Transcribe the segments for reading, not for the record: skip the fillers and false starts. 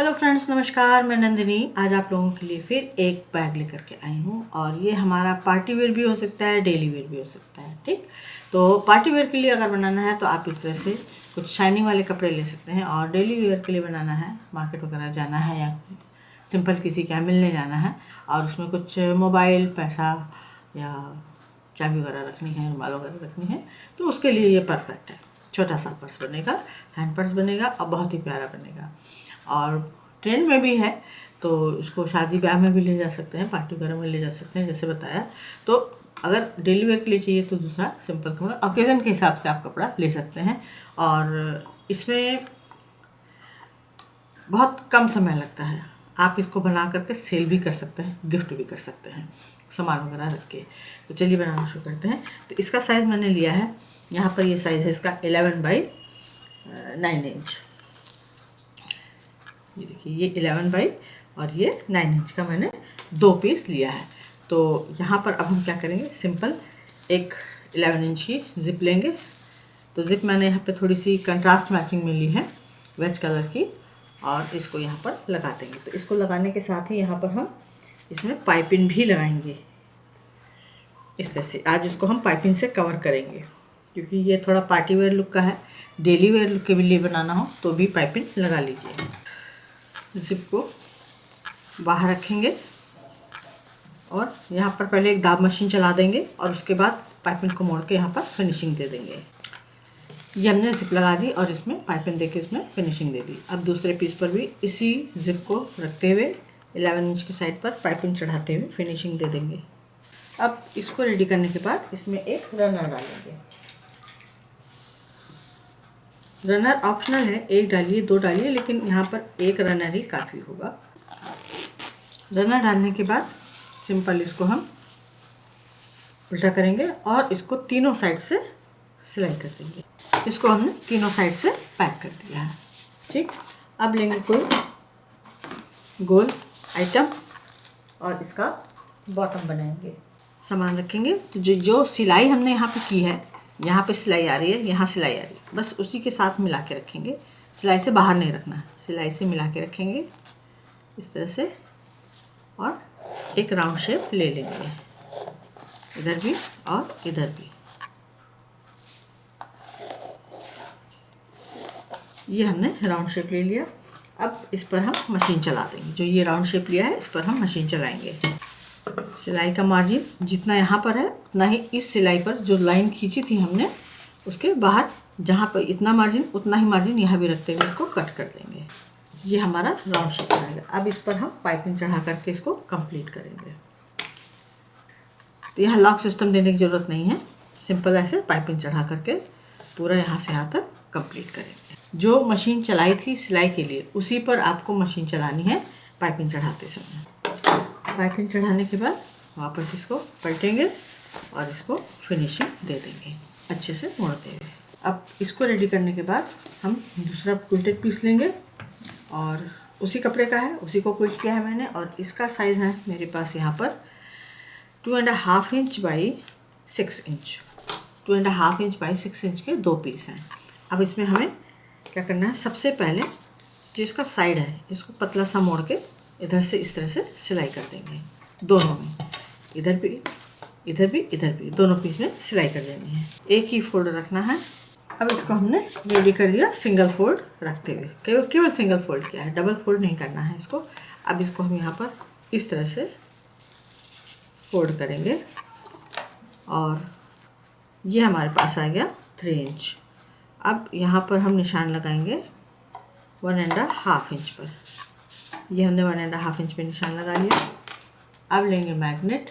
Hello friends, नमस्कार। मैं नंदिनी आज आप लोगों के लिए फिर एक बैग लेकर के आई हूँ और ये हमारा पार्टी वेयर भी हो सकता है, डेली वेयर भी हो सकता है। ठीक, तो पार्टी वेयर के लिए अगर बनाना है तो आप इस तरह से कुछ शाइनिंग वाले कपड़े ले सकते हैं, और डेली वेयर के लिए बनाना है, मार्केट वगैरह जाना है या सिंपल किसी के यहाँ मिलने जाना है और उसमें कुछ मोबाइल, पैसा या चाबी वगैरह रखनी है, रुमाल वगैरह रखनी है, तो उसके लिए ये परफेक्ट है। छोटा सा पर्स बनेगा, हैंड पर्स बनेगा और बहुत ही प्यारा बनेगा। और ट्रेंड में भी है, तो इसको शादी ब्याह में भी ले जा सकते हैं, पार्टी वगैरह में ले जा सकते हैं जैसे बताया। तो अगर डेली वेयर के लिए चाहिए तो दूसरा सिंपल कपड़ा, ओकेज़न के हिसाब से आप कपड़ा ले सकते हैं। और इसमें बहुत कम समय लगता है, आप इसको बना करके सेल भी कर सकते हैं, गिफ्ट भी कर सकते हैं सामान वगैरह रख के। तो चलिए बनाना शुरू करते हैं। तो इसका साइज़ मैंने लिया है, यहाँ पर ये साइज़ है इसका 11/9 इंच। ये देखिए, ये 11 और ये 9 इंच का मैंने 2 पीस लिया है। तो यहाँ पर अब हम क्या करेंगे, सिंपल एक 11 इंच की ज़िप लेंगे। तो ज़िप मैंने यहाँ पे थोड़ी सी कंट्रास्ट मैचिंग में ली है, वेज कलर की, और इसको यहाँ पर लगा देंगे। तो इसको लगाने के साथ ही यहाँ पर हम इसमें पाइपिंग भी लगाएंगे इस तरह से। आज इसको हम पाइपिंग से कवर करेंगे क्योंकि ये थोड़ा पार्टी वेयर लुक का है। डेली वेयर लुक के लिए बनाना हो तो भी पाइपिंग लगा लीजिए। ज़िप को बाहर रखेंगे और यहाँ पर पहले एक दाब मशीन चला देंगे और उसके बाद पाइपिंग को मोड़ के यहाँ पर फिनिशिंग दे देंगे। ये हमने ज़िप लगा दी और इसमें पाइपिंग देके इसमें फिनिशिंग दे दी। अब दूसरे पीस पर भी इसी ज़िप को रखते हुए 11 इंच की साइड पर पाइपिंग चढ़ाते हुए फिनिशिंग दे देंगे। अब इसको रेडी करने के बाद इसमें एक रनर डालेंगे। रनर ऑप्शनल है, एक डालिए दो डालिए, लेकिन यहाँ पर एक रनर ही काफ़ी होगा। रनर डालने के बाद सिंपल इसको हम उल्टा करेंगे और इसको तीनों साइड से सिलाई कर देंगे। इसको हमने तीनों साइड से पैक कर दिया है। ठीक, अब लेंगे कोई गोल आइटम और इसका बॉटम बनाएंगे। सामान रखेंगे तो जो सिलाई हमने यहाँ पे की है, यहाँ पे सिलाई आ रही है, यहाँ सिलाई आ रही है, बस उसी के साथ मिला के रखेंगे। सिलाई से बाहर नहीं रखना है, सिलाई से मिला के रखेंगे इस तरह से, और एक राउंड शेप ले लेंगे, इधर भी और इधर भी। ये हमने राउंड शेप ले लिया। अब इस पर हम मशीन चला देंगे। जो ये राउंड शेप लिया है इस पर हम मशीन चलाएंगे। सिलाई का मार्जिन जितना यहाँ पर है उतना ही इस सिलाई पर जो लाइन खींची थी हमने उसके बाहर, जहाँ पर इतना मार्जिन उतना ही मार्जिन यहाँ भी रखते हुए इसको कट कर देंगे। ये हमारा राउंड शेप आएगा। अब इस पर हम पाइपिंग चढ़ा करके इसको कंप्लीट करेंगे। तो यहाँ लॉक सिस्टम देने की ज़रूरत नहीं है, सिंपल ऐसे पाइपिंग चढ़ा करके पूरा यहाँ से यहाँ तक कंप्लीट करेंगे। जो मशीन चलाई थी सिलाई के लिए उसी पर आपको मशीन चलानी है पाइपिंग चढ़ाते समय। पाइपिंग चढ़ाने के बाद वापस इसको पलटेंगे और इसको फिनिशिंग दे देंगे अच्छे से मोड़ते हुए। अब इसको रेडी करने के बाद हम दूसरा क्विल्टेड पीस लेंगे और उसी कपड़े का है, उसी को क्विल्ट किया है मैंने, और इसका साइज़ है मेरे पास यहाँ पर 2.5 inch by 6 inch. 2.5 inch by 6 inch के 2 पीस हैं। अब इसमें हमें क्या करना है, सबसे पहले जो इसका साइड है इसको पतला सा मोड़ के इधर से इस तरह से सिलाई कर देंगे दोनों में, इधर भी इधर भी इधर भी, दोनों पीस में सिलाई कर देनी है। एक ही फोल्ड रखना है। अब इसको हमने रेडी कर दिया सिंगल फोल्ड रखते हुए, केवल सिंगल फोल्ड किया है, डबल फोल्ड नहीं करना है इसको। अब इसको हम यहाँ पर इस तरह से फोल्ड करेंगे और ये हमारे पास आ गया 3 इंच। अब यहाँ पर हम निशान लगाएंगे 1.5 इंच पर। ये हमने 1.5 इंच पे निशान लगा लिया। अब लेंगे मैग्नेट,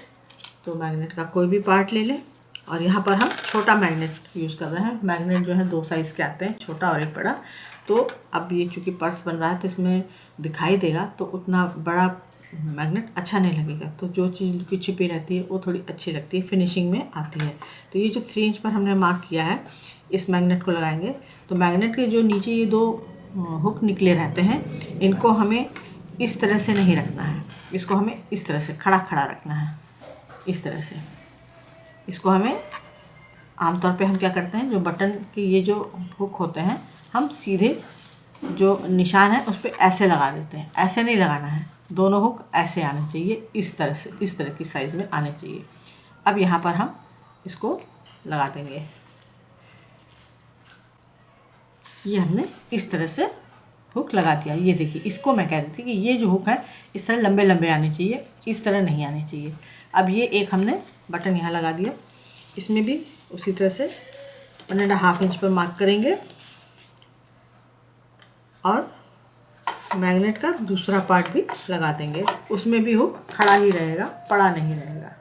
तो मैग्नेट का कोई भी पार्ट ले लें, और यहाँ पर हम छोटा मैग्नेट यूज़ कर रहे हैं। मैग्नेट जो है 2 साइज़ के आते हैं, छोटा और एक बड़ा। तो अब ये चूँकि पर्स बन रहा है तो इसमें दिखाई देगा, तो उतना बड़ा मैग्नेट अच्छा नहीं लगेगा। तो जो चीज़ की छिपी रहती है वो थोड़ी अच्छी लगती है, फिनिशिंग में आती है। तो ये जो 3 इंच पर हमने मार्क किया है इस मैग्नेट को लगाएंगे। तो मैग्नेट के जो नीचे ये 2 हुक निकले रहते हैं, इनको हमें इस तरह से नहीं रखना है, इसको हमें इस तरह से खड़ा खड़ा रखना है, इस तरह से। इसको हमें आमतौर पे हम क्या करते हैं, जो बटन के ये जो हुक होते हैं हम सीधे जो निशान है उस पर ऐसे लगा देते हैं, ऐसे नहीं लगाना है, दोनों हुक ऐसे आने चाहिए, इस तरह से, इस तरह की साइज़ में आने चाहिए। अब यहाँ पर हम इसको लगा देंगे। ये हमने इस तरह से हुक लगा दिया। ये देखिए, इसको मैं कह रही थी कि ये जो हुक है इस तरह लंबे लंबे आने चाहिए, इस तरह नहीं आने चाहिए। अब ये एक हमने बटन यहाँ लगा दिया, इसमें भी उसी तरह से 1.5 इंच पर मार्क करेंगे और मैग्नेट का दूसरा पार्ट भी लगा देंगे, उसमें भी हुक खड़ा ही रहेगा, पड़ा नहीं रहेगा।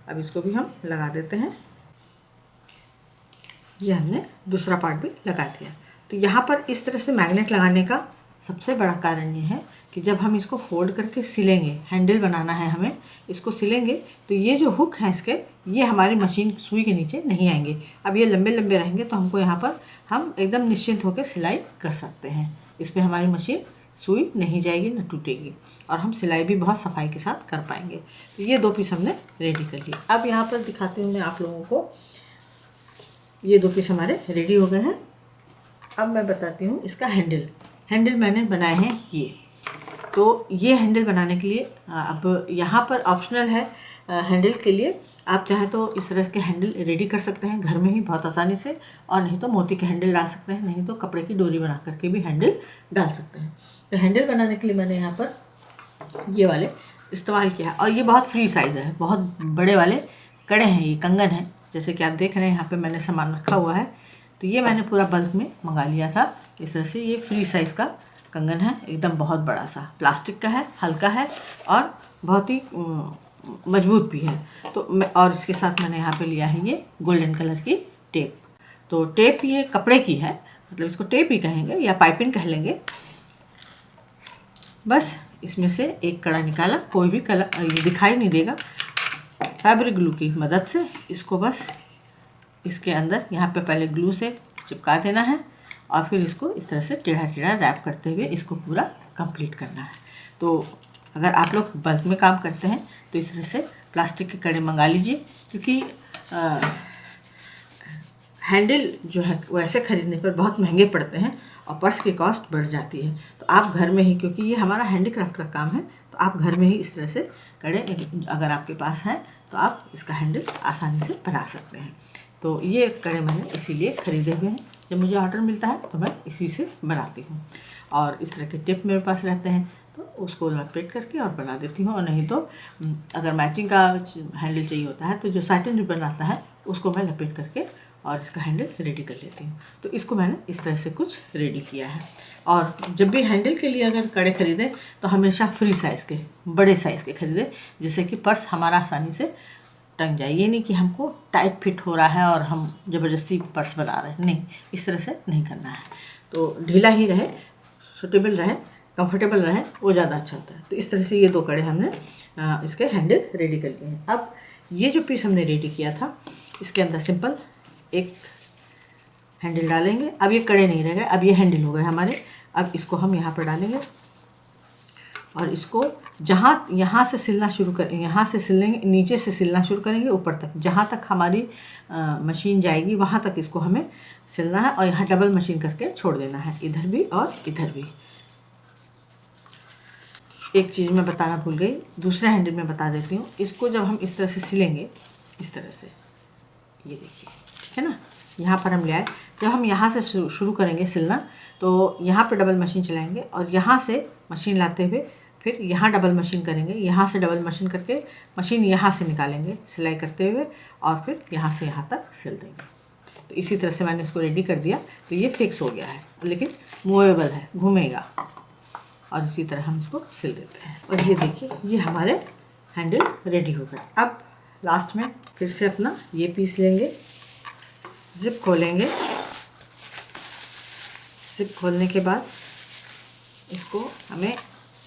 अब इसको भी हम लगा देते हैं। ये हमने दूसरा पार्ट भी लगा दिया। तो यहाँ पर इस तरह से मैग्नेट लगाने का सबसे बड़ा कारण ये है कि जब हम इसको फोल्ड करके सिलेंगे, हैंडल बनाना है हमें, इसको सिलेंगे तो ये जो हुक हैं इसके, ये हमारी मशीन सुई के नीचे नहीं आएंगे। अब ये लंबे लंबे रहेंगे तो हमको यहाँ पर हम एकदम निश्चिंत होकर सिलाई कर सकते हैं। इस पर हमारी मशीन सुई नहीं जाएगी, न टूटेगी, और हम सिलाई भी बहुत सफाई के साथ कर पाएंगे। तो ये 2 पीस हमने रेडी कर लिए। अब यहाँ पर दिखाती हूँ मैं आप लोगों को, ये 2 पीस हमारे रेडी हो गए हैं। अब मैं बताती हूँ इसका हैंडल मैंने बनाए हैं ये। तो ये हैंडल बनाने के लिए अब यहाँ पर ऑप्शनल है हैंडल के लिए, आप चाहें तो इस तरह के हैंडल रेडी कर सकते हैं घर में ही बहुत आसानी से, और नहीं तो मोती के हैंडल डाल सकते हैं, नहीं तो कपड़े की डोरी बना करके भी हैंडल डाल सकते हैं। तो हैंडल बनाने के लिए मैंने यहाँ पर ये वाले इस्तेमाल किया है, और ये बहुत फ्री साइज़ है, बहुत बड़े वाले कड़े हैं, ये कंगन है, जैसे कि आप देख रहे हैं यहाँ पे मैंने सामान रखा हुआ है। तो ये मैंने पूरा बल्क में मंगा लिया था इस तरह से। ये फ्री साइज़ का कंगन है, एकदम बहुत बड़ा सा, प्लास्टिक का है, हल्का है और बहुत ही मजबूत भी है। तो मैं, और इसके साथ मैंने यहाँ पे लिया है ये गोल्डन कलर की टेप। तो टेप ये कपड़े की है, मतलब इसको टेप ही कहेंगे या पाइपिंग कह लेंगे। बस इसमें से एक कड़ा निकाला, कोई भी कलर ये दिखाई नहीं देगा, फैब्रिक ग्लू की मदद से इसको बस इसके अंदर यहाँ पे पहले ग्लू से चिपका देना है, और फिर इसको इस तरह से टेढ़ा टेढ़ा रैप करते हुए इसको पूरा कंप्लीट करना है। तो अगर आप लोग बल्क में काम करते हैं तो इस तरह से प्लास्टिक के कड़े मंगा लीजिए, क्योंकि हैंडल जो है वैसे ख़रीदने पर बहुत महंगे पड़ते हैं और पर्स की कॉस्ट बढ़ जाती है। तो आप घर में ही, क्योंकि ये हमारा हैंडीक्राफ्ट का काम है, तो आप घर में ही इस तरह से कड़े अगर आपके पास हैं तो आप इसका हैंडल आसानी से बना सकते हैं। तो ये कड़े मैंने इसीलिए ख़रीदे हुए हैं, जब मुझे ऑर्डर मिलता है तो मैं इसी से बनाती हूँ। और इस तरह के टिप मेरे पास रहते हैं तो उसको लपेट करके और बना देती हूँ, और नहीं तो अगर मैचिंग का हैंडल चाहिए होता है तो जो सैटिन रिबन आता है उसको मैं लपेट करके और इसका हैंडल रेडी कर लेती हूँ। तो इसको मैंने इस तरह से कुछ रेडी किया है। और जब भी हैंडल के लिए अगर कड़े ख़रीदें तो हमेशा फ्री साइज़ के, बड़े साइज़ के ख़रीदें, जिससे कि पर्स हमारा आसानी से टंग जाए। ये नहीं कि हमको टाइट फिट हो रहा है और हम ज़बरदस्ती पर्स बना रहे हैं, नहीं, इस तरह से नहीं करना है। तो ढीला ही रहे, सूटेबल रहे, कंफर्टेबल रहे, वो ज़्यादा अच्छा होता है। तो इस तरह से ये 2 कड़े हमने इसके हैंडल रेडी कर लिए हैं। अब ये जो पीस हमने रेडी किया था इसके अंदर सिंपल एक हैंडल डालेंगे। अब ये कड़े नहीं रह गए, अब ये हैंडल हो गए हमारे। अब इसको हम यहाँ पर डालेंगे और इसको यहाँ से सिलना शुरू कर, यहाँ से सिलेंगे, नीचे से सिलना शुरू करेंगे ऊपर तक, जहाँ तक हमारी मशीन जाएगी वहाँ तक इसको हमें सिलना है, और यहाँ डबल मशीन करके छोड़ देना है, इधर भी और इधर भी। एक चीज़ मैं बताना भूल गई, दूसरा हैंडल मैं बता देती हूँ। इसको जब हम इस तरह से सिलेंगे, इस तरह से, ये देखिए, ठीक है ना, यहाँ पर हम ले आए। जब हम यहाँ से शुरू करेंगे सिलना तो यहाँ पे डबल मशीन चलाएंगे, और यहाँ से मशीन लाते हुए फिर यहाँ डबल मशीन करेंगे, यहाँ से डबल मशीन करके मशीन यहाँ से निकालेंगे सिलाई करते हुए, और फिर यहाँ से यहाँ तक सिल देंगे। तो इसी तरह से मैंने इसको रेडी कर दिया। तो ये फिक्स हो गया है, लेकिन मूवेबल है, घूमेगा, और इसी तरह हम इसको सिल देते हैं। और ये देखिए, ये हमारे हैंडल रेडी हो गए। अब लास्ट में फिर से अपना ये पीस लेंगे, ज़िप खोलेंगे। ज़िप खोलने के बाद इसको हमें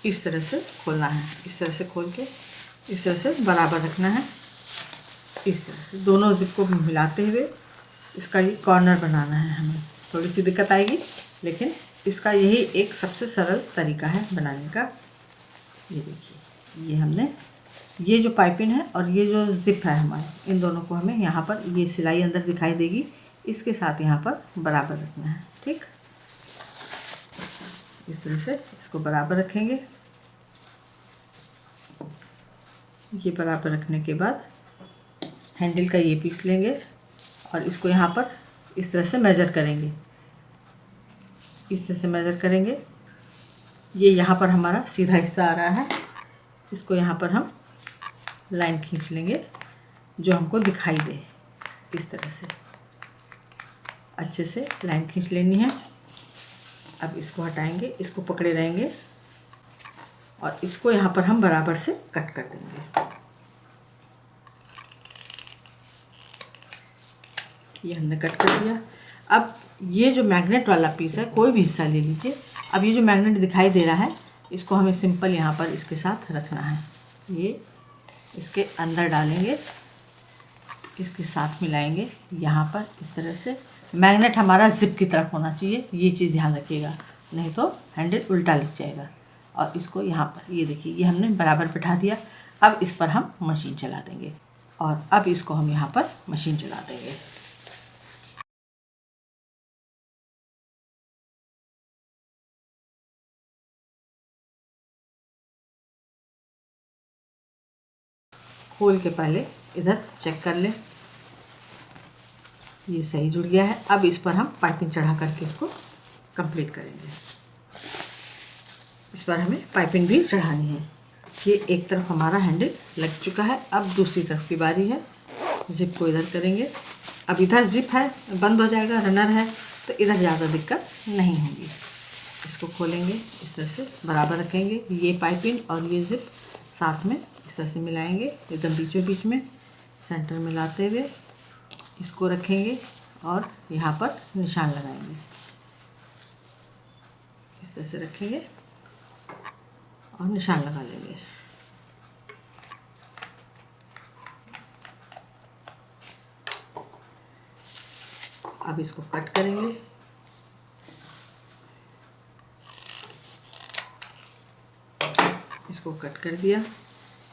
इस तरह से खोलना है, इस तरह से खोल के इस तरह से बराबर रखना है। इस तरह से दोनों ज़िप को मिलाते हुए इसका ये कॉर्नर बनाना है। हमें थोड़ी सी दिक्कत आएगी, लेकिन इसका यही एक सबसे सरल तरीका है बनाने का। ये देखिए, ये हमने ये जो पाइपिंग है और ये जो ज़िप है हमारे, इन दोनों को हमें यहाँ पर, ये सिलाई अंदर दिखाई देगी, इसके साथ यहाँ पर बराबर रखना है। ठीक, इस तरह से इसको बराबर रखेंगे। ये बराबर रखने के बाद हैंडल का ये पीस लेंगे और इसको यहाँ पर इस तरह से मेज़र करेंगे। इस तरह से मेज़र करेंगे। ये यहाँ पर हमारा सीधा हिस्सा आ रहा है, इसको यहाँ पर हम लाइन खींच लेंगे जो हमको दिखाई दे। इस तरह से अच्छे से लाइन खींच लेनी है। अब इसको हटाएंगे, इसको पकड़े रहेंगे और इसको यहाँ पर हम बराबर से कट कर देंगे। ये हमने कट कर दिया। अब ये जो मैग्नेट वाला पीस है, कोई भी हिस्सा ले लीजिए। अब ये जो मैग्नेट दिखाई दे रहा है, इसको हमें सिंपल यहाँ पर इसके साथ रखना है। ये इसके अंदर डालेंगे, इसके साथ मिलाएंगे यहाँ पर इस तरह से। मैग्नेट हमारा जिप की तरफ होना चाहिए, ये चीज़ ध्यान रखिएगा, नहीं तो हैंडल उल्टा लग जाएगा। और इसको यहाँ पर ये देखिए, ये हमने बराबर बिठा दिया। अब इस पर हम मशीन चला देंगे और अब इसको हम यहाँ पर मशीन चला देंगे। खोल के पहले इधर चेक कर लें, ये सही जुड़ गया है। अब इस पर हम पाइपिंग चढ़ा करके इसको कंप्लीट करेंगे। इस पर हमें पाइपिंग भी चढ़ानी है। ये एक तरफ हमारा हैंडल लग चुका है, अब दूसरी तरफ की बारी है। जिप को इधर करेंगे। अब इधर जिप है, बंद हो जाएगा, रनर है, तो इधर ज़्यादा दिक्कत नहीं होगी। इसको खोलेंगे, इस तरह से बराबर रखेंगे। ये पाइपिंग और ये जिप साथ में इस तरह से मिलाएंगे, एकदम बीचों बीच में सेंटर में लाते हुए इसको रखेंगे और यहाँ पर निशान लगाएंगे। इस तरह से रखेंगे और निशान लगा लेंगे। अब इसको कट करेंगे। इसको कट कर दिया।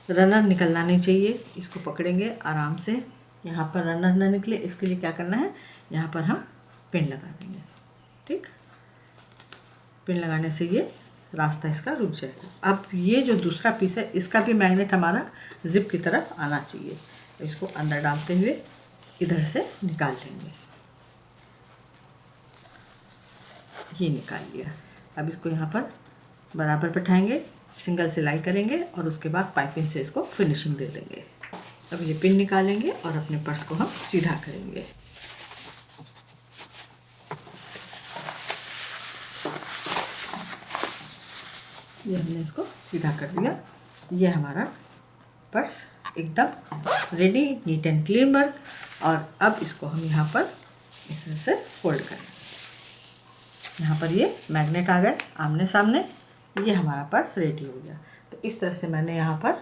रनर निकलना नहीं चाहिए, इसको पकड़ेंगे आराम से। यहाँ पर रनर ना निकले, इसके लिए क्या करना है, यहाँ पर हम पिन लगा देंगे। ठीक, पिन लगाने से ये रास्ता इसका रुक जाएगा। अब ये जो दूसरा पीस है, इसका भी मैग्नेट हमारा जिप की तरफ आना चाहिए। तो इसको अंदर डालते हुए इधर से निकाल लेंगे। ये निकाल लिया। अब इसको यहाँ पर बराबर बैठाएंगे, सिंगल सिलाई करेंगे और उसके बाद पाइपिंग से इसको फिनिशिंग दे देंगे। अब ये पिन निकालेंगे और अपने पर्स को हम सीधा करेंगे। ये हमने इसको सीधा कर दिया। ये हमारा पर्स एकदम ready, neat and clean work. और अब इसको हम यहाँ पर इस तरह से फोल्ड करें। यहाँ पर ये मैग्नेट आ गए आमने सामने। ये हमारा पर्स रेडी हो गया। तो इस तरह से मैंने यहाँ पर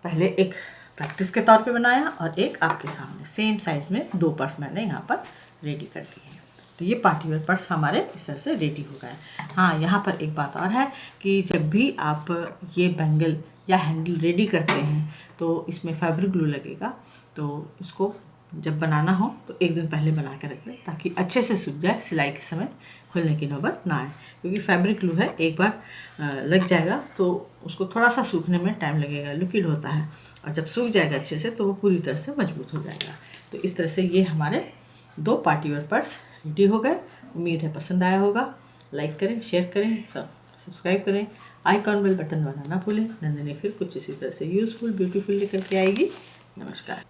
पहले एक प्रैक्टिस के तौर पे बनाया और एक आपके सामने सेम साइज़ में 2 पर्स मैंने यहाँ पर रेडी कर दिए हैं। तो ये पार्टी वेयर पर्स हमारे इस तरह से रेडी हो गए। हाँ, यहाँ पर एक बात और है कि जब भी आप ये बैंगल या हैंडल रेडी करते हैं तो इसमें फैब्रिक ग्लू लगेगा। तो इसको जब बनाना हो तो एक दिन पहले बना के रख लें ताकि अच्छे से सूख जाए, सिलाई के समय खुलने की नौबत ना आए। क्योंकि फैब्रिक ग्लू है, एक बार लग जाएगा तो उसको थोड़ा सा सूखने में टाइम लगेगा, लिक्विड होता है, और जब सूख जाएगा अच्छे से तो वो पूरी तरह से मजबूत हो जाएगा। तो इस तरह से ये हमारे 2 पार्टी वेयर पर्स रेडी हो गए। उम्मीद है पसंद आया होगा। लाइक करें, शेयर करें, सब्सक्राइब करें, आइकॉन बेल बटन दबाना ना भूलें। नंदिनी फिर कुछ इसी तरह से यूज़फुल ब्यूटीफुल लेकर के आएगी। नमस्कार।